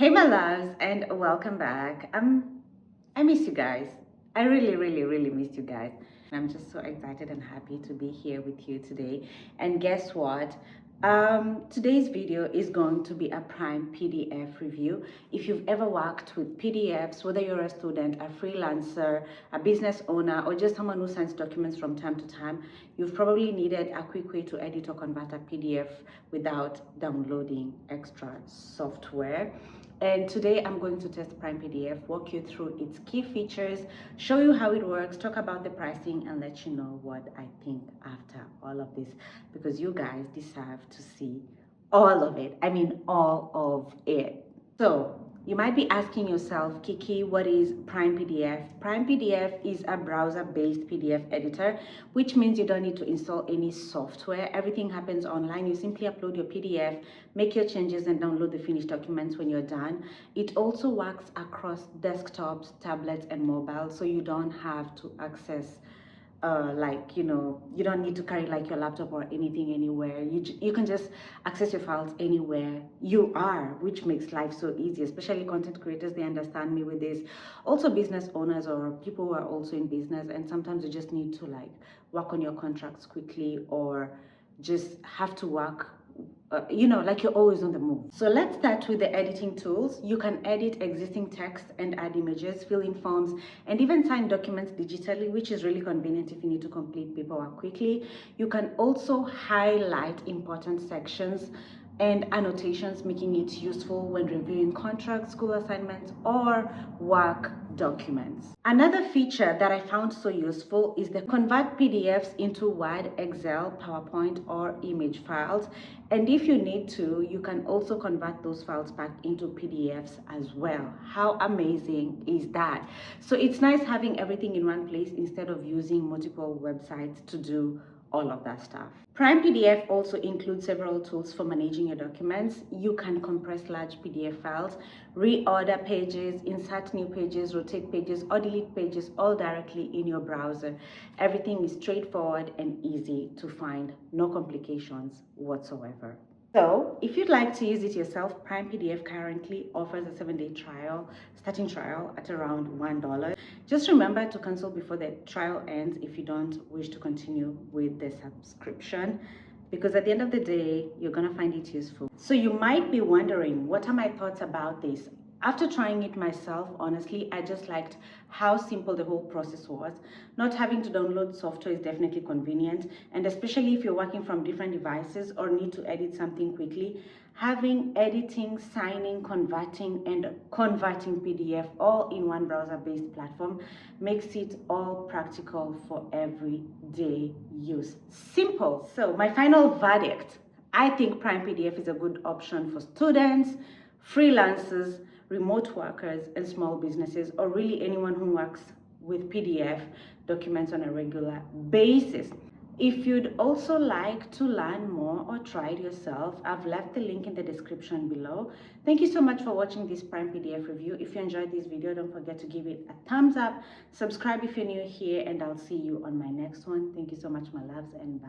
Hey my loves, and welcome back. I miss you guys. I really miss you guys. I'm just so excited and happy to be here with you today. And guess what? Today's video is going to be a Prime PDF review. If you've ever worked with PDFs, whether you're a student, a freelancer, a business owner, or just someone who sends documents from time to time, you've probably needed a quick way to edit or convert a PDF without downloading extra software. And today I'm going to test PrimePDF, walk you through its key features, show you how it works, talk about the pricing, and let you know what I think after all of this, because you guys deserve to see all of it. I mean, all of it. So you might be asking yourself, Kiki, what is PrimePDF? PrimePDF is a browser-based PDF editor, which means you don't need to install any software. Everything happens online. You simply upload your PDF, make your changes, and download the finished documents when you're done. It also works across desktops, tablets, and mobile, so you don't have to access you don't need to carry like your laptop or anything anywhere. You can just access your files anywhere you are, which makes life so easy, especially content creators. They understand me with this. Also business owners or people who are also in business, and sometimes you just need to like work on your contracts quickly, or just have to work like you're always on the move. So let's start with the editing tools. You can edit existing text and add images, fill in forms, and even sign documents digitally, which is really convenient if you need to complete paperwork quickly. You can also highlight important sections and annotations, making it useful when reviewing contracts, school assignments, or work documents. Another feature that I found so useful is the convert PDFs into Word, Excel, PowerPoint, or image files. And if you need to, you can also convert those files back into PDFs as well. How amazing is that? So it's nice having everything in one place instead of using multiple websites to do all of that stuff. PrimePDF also includes several tools for managing your documents. You can compress large PDF files, reorder pages, insert new pages, rotate pages, or delete pages all directly in your browser. Everything is straightforward and easy to find, no complications whatsoever. So if you'd like to use it yourself, PrimePDF currently offers a 7-day starting trial at around $1. Just remember to cancel before the trial ends if you don't wish to continue with the subscription, because at the end of the day, you're gonna find it useful. So you might be wondering, what are my thoughts about this? After trying it myself, honestly, I just liked how simple the whole process was. Not having to download software is definitely convenient, and especially if you're working from different devices or need to edit something quickly, having editing, signing, converting, and converting PDF all in one browser-based platform makes it all practical for everyday use. Simple. So my final verdict, I think PrimePDF is a good option for students, freelancers, remote workers, and small businesses, or really anyone who works with PDF documents on a regular basis. If you'd also like to learn more or try it yourself, I've left the link in the description below. Thank you so much for watching this PrimePDF review. If you enjoyed this video, don't forget to give it a thumbs up, subscribe if you're new here, and I'll see you on my next one. Thank you so much, my loves, and bye.